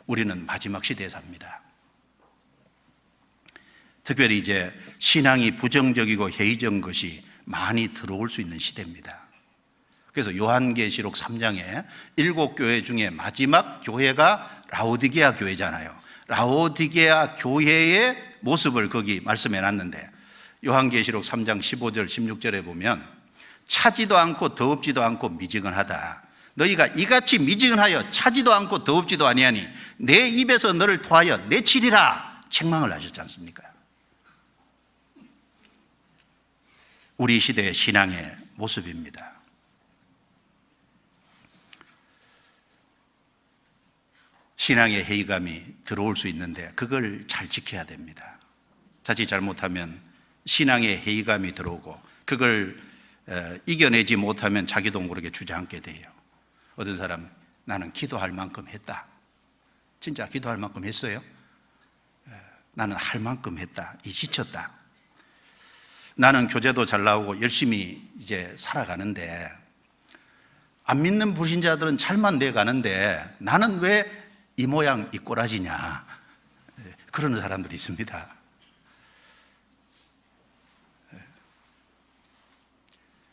우리는 마지막 시대에 삽니다. 특별히 이제 신앙이 부정적이고 회의적인 것이 많이 들어올 수 있는 시대입니다. 그래서 요한계시록 3장에 7교회 중에 마지막 교회가 라오디게아 교회잖아요. 라오디게아 교회의 모습을 거기 말씀해 놨는데, 요한계시록 3장 15절 16절에 보면 차지도 않고 더웁지도 않고 미지근하다. 너희가 이같이 미지근하여 차지도 않고 더웁지도 아니하니 내 입에서 너를 토하여 내치리라 책망을 하셨지 않습니까? 우리 시대의 신앙의 모습입니다. 신앙의 회의감이 들어올 수 있는데 그걸 잘 지켜야 됩니다. 자칫 잘못하면 신앙의 회의감이 들어오고 그걸 이겨내지 못하면 자기도 모르게 주저앉게 돼요. 어떤 사람, 나는 기도할 만큼 했다. 진짜 기도할 만큼 했어요? 나는 할 만큼 했다. 지쳤다. 나는 교제도 잘 나오고 열심히 이제 살아가는데, 안 믿는 불신자들은 잘만 돼가는데 나는 왜 이 모양 이 꼬라지냐, 그러는 사람들이 있습니다.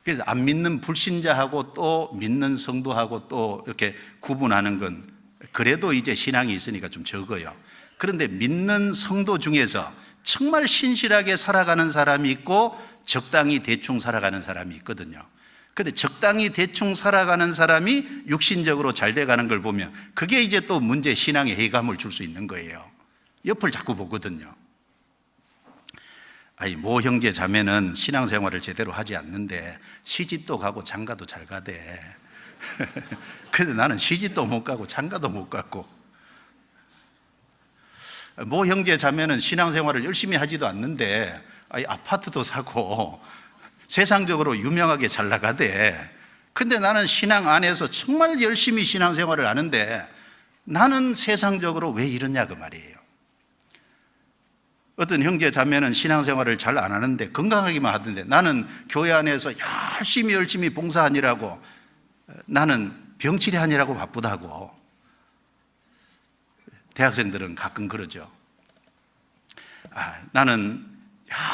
그래서 안 믿는 불신자하고 또 믿는 성도하고 또 이렇게 구분하는 건 그래도 이제 신앙이 있으니까 좀 적어요. 그런데 믿는 성도 중에서 정말 신실하게 살아가는 사람이 있고 적당히 대충 살아가는 사람이 있거든요. 그런데 적당히 대충 살아가는 사람이 육신적으로 잘 돼가는 걸 보면 그게 이제 또 문제, 신앙에 회의감을 줄 수 있는 거예요. 옆을 자꾸 보거든요. 모 형제 자매는 신앙생활을 제대로 하지 않는데 시집도 가고 장가도 잘 가대. 근데 나는 시집도 못 가고 장가도 못 가고. 모 형제 자매는 신앙생활을 열심히 하지도 않는데 아파트도 사고 세상적으로 유명하게 잘 나가대. 근데 나는 신앙 안에서 정말 열심히 신앙생활을 하는데 나는 세상적으로 왜 이러냐 그 말이에요. 어떤 형제 자매는 신앙생활을 잘 안 하는데 건강하기만 하던데 나는 교회 안에서 열심히 봉사하느라고, 나는 병치레하느라고 바쁘다고. 대학생들은 가끔 그러죠. 나는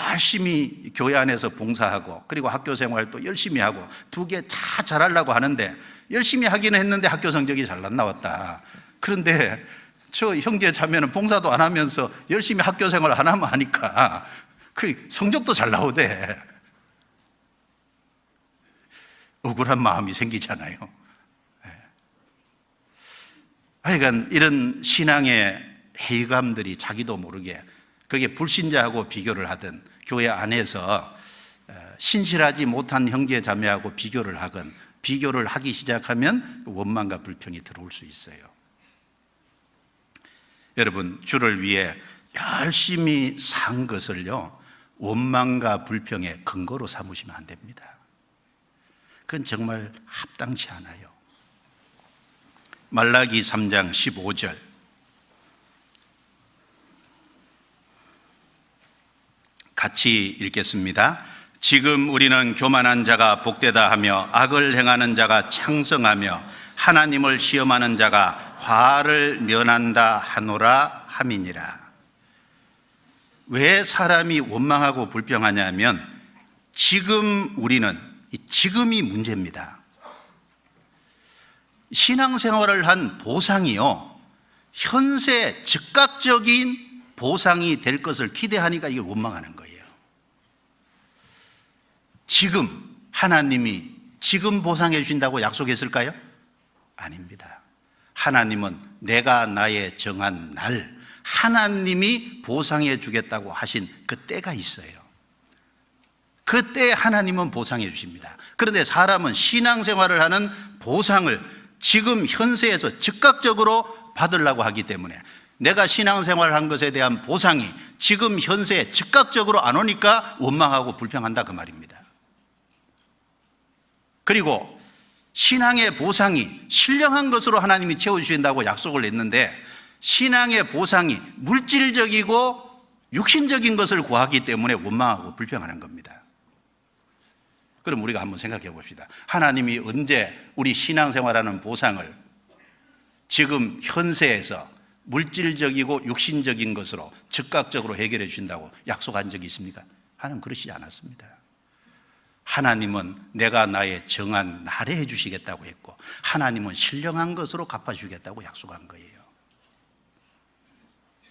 열심히 교회 안에서 봉사하고 그리고 학교 생활도 열심히 하고 두 개 다 잘하려고 하는데 열심히 하기는 했는데 학교 성적이 잘 안 나왔다. 그런데 저 형제 자매는 봉사도 안 하면서 열심히 학교 생활 안 하면 하니까 그 성적도 잘 나오대. 억울한 마음이 생기잖아요. 하여간 이런 신앙의 회의감들이 자기도 모르게, 그게 불신자하고 비교를 하든 교회 안에서 신실하지 못한 형제 자매하고 비교를 하건, 비교를 하기 시작하면 원망과 불평이 들어올 수 있어요. 여러분, 주를 위해 열심히 산 것을요 원망과 불평의 근거로 삼으시면 안 됩니다. 그건 정말 합당치 않아요. 말라기 3장 15절, 같이 읽겠습니다. 지금 우리는 교만한 자가 복되다 하며 악을 행하는 자가 창성하며 하나님을 시험하는 자가 화를 면한다 하노라 함이니라. 왜 사람이 원망하고 불평하냐면 지금 우리는, 지금이 문제입니다. 신앙생활을 한 보상이요 현세 즉각적인 보상이 될 것을 기대하니까 이게 원망하는 거예요. 지금 하나님이 지금 보상해 주신다고 약속했을까요? 아닙니다. 하나님은 내가 나의 정한 날 하나님이 보상해 주겠다고 하신 그 때가 있어요. 그때 하나님은 보상해 주십니다. 그런데 사람은 신앙생활을 하는 보상을 지금 현세에서 즉각적으로 받으려고 하기 때문에 내가 신앙생활을 한 것에 대한 보상이 지금 현세에 즉각적으로 안 오니까 원망하고 불평한다 그 말입니다. 그리고 신앙의 보상이 신령한 것으로 하나님이 채워주신다고 약속을 했는데 신앙의 보상이 물질적이고 육신적인 것을 구하기 때문에 원망하고 불평하는 겁니다. 그럼 우리가 한번 생각해 봅시다. 하나님이 언제 우리 신앙생활하는 보상을 지금 현세에서 물질적이고 육신적인 것으로 즉각적으로 해결해 주신다고 약속한 적이 있습니까? 하나님 그러시지 않았습니다. 하나님은 내가 나의 정한 날에 해 주시겠다고 했고, 하나님은 신령한 것으로 갚아주겠다고 약속한 거예요.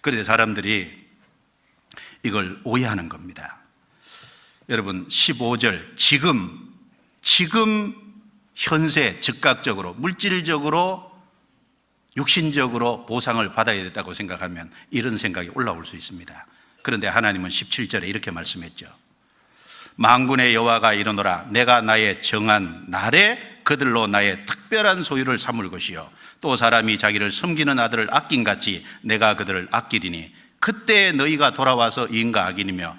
그런데 사람들이 이걸 오해하는 겁니다. 여러분, 15절 지금 현세 즉각적으로 물질적으로 육신적으로 보상을 받아야 된다고 생각하면 이런 생각이 올라올 수 있습니다. 그런데 하나님은 17절에 이렇게 말씀했죠. 만군의 여호와가 이르노라, 내가 나의 정한 날에 그들로 나의 특별한 소유를 삼을 것이요, 또 사람이 자기를 섬기는 아들을 아낀 같이 내가 그들을 아끼리니 그때 너희가 돌아와서 이인과 악인이며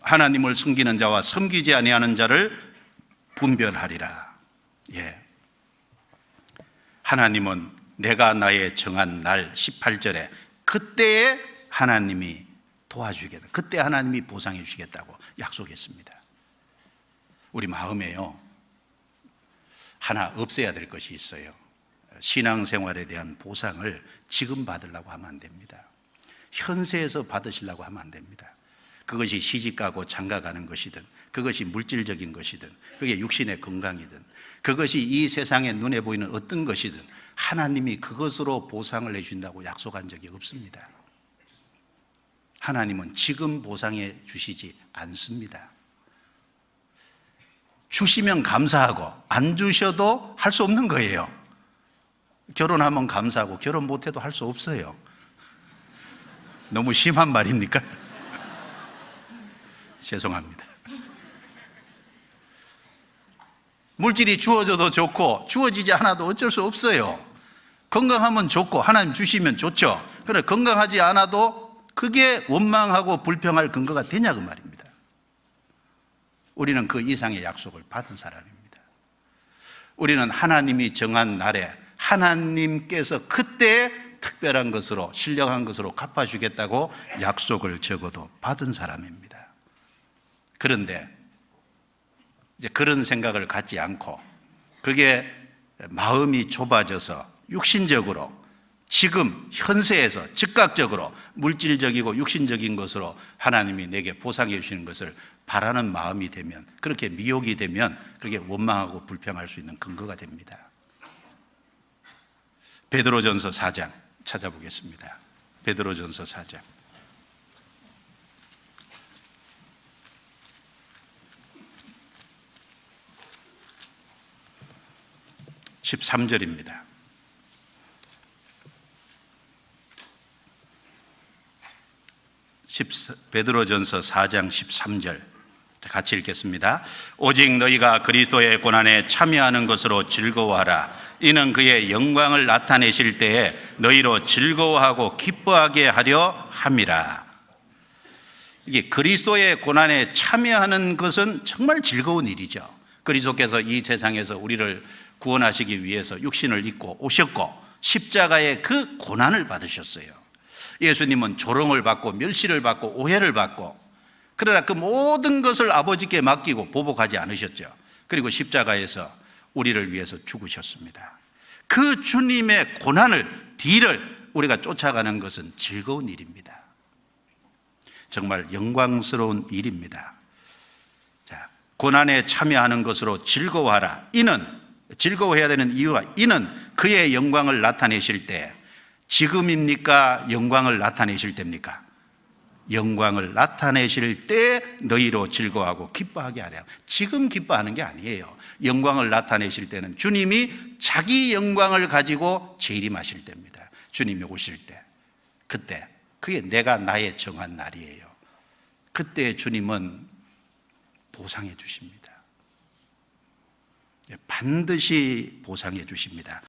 하나님을 섬기는 자와 섬기지 아니하는 자를 분별하리라. 예. 하나님은 내가 나의 정한 날 18절에 그때에 하나님이 도와주겠다, 그때 하나님이 보상해 주시겠다고 약속했습니다. 우리 마음에요, 하나 없애야 될 것이 있어요. 신앙생활에 대한 보상을 지금 받으려고 하면 안 됩니다. 현세에서 받으시려고 하면 안 됩니다. 그것이 시집가고 장가가는 것이든, 그것이 물질적인 것이든, 그게 육신의 건강이든, 그것이 이 세상에 눈에 보이는 어떤 것이든 하나님이 그것으로 보상을 해준다고 약속한 적이 없습니다. 하나님은 지금 보상해 주시지 않습니다. 주시면 감사하고 안 주셔도 할 수 없는 거예요. 결혼하면 감사하고 결혼 못해도 할 수 없어요. 너무 심한 말입니까? 죄송합니다. 물질이 주어져도 좋고 주어지지 않아도 어쩔 수 없어요. 건강하면 좋고 하나님 주시면 좋죠. 그러나 건강하지 않아도 그게 원망하고 불평할 근거가 되냐고 말입니다. 우리는 그 이상의 약속을 받은 사람입니다. 우리는 하나님이 정한 날에 하나님께서 그때 특별한 것으로, 신령한 것으로 갚아주겠다고 약속을 적어도 받은 사람입니다. 그런데 이제 그런 생각을 갖지 않고, 그게 마음이 좁아져서 육신적으로 지금 현세에서 즉각적으로 물질적이고 육신적인 것으로 하나님이 내게 보상해 주시는 것을 바라는 마음이 되면, 그렇게 미혹이 되면 그게 원망하고 불평할 수 있는 근거가 됩니다. 베드로전서 4장 찾아보겠습니다. 베드로전서 4장 13절입니다. 베드로전서 4장 13절 같이 읽겠습니다. 오직 너희가 그리스도의 고난에 참여하는 것으로 즐거워하라. 이는 그의 영광을 나타내실 때에 너희로 즐거워하고 기뻐하게 하려 함이라. 이게 그리스도의 고난에 참여하는 것은 정말 즐거운 일이죠. 그리스도께서 이 세상에서 우리를 구원하시기 위해서 육신을 입고 오셨고 십자가의 그 고난을 받으셨어요. 예수님은 조롱을 받고 멸시를 받고 오해를 받고, 그러나 그 모든 것을 아버지께 맡기고 보복하지 않으셨죠. 그리고 십자가에서 우리를 위해서 죽으셨습니다. 그 주님의 고난을, 뒤를 우리가 쫓아가는 것은 즐거운 일입니다. 정말 영광스러운 일입니다. 자, 고난에 참여하는 것으로 즐거워하라. 이는, 즐거워해야 되는 이유가, 이는 그의 영광을 나타내실 때, 지금입니까? 영광을 나타내실 때입니까? 영광을 나타내실 때 너희로 즐거워하고 기뻐하게 하랴. 지금 기뻐하는 게 아니에요. 영광을 나타내실 때는 주님이 자기 영광을 가지고 재림하실 때입니다. 주님이 오실 때, 그때, 그게 내가 나의 정한 날이에요. 그때 주님은 보상해 주십니다. 반드시 보상해 주십니다.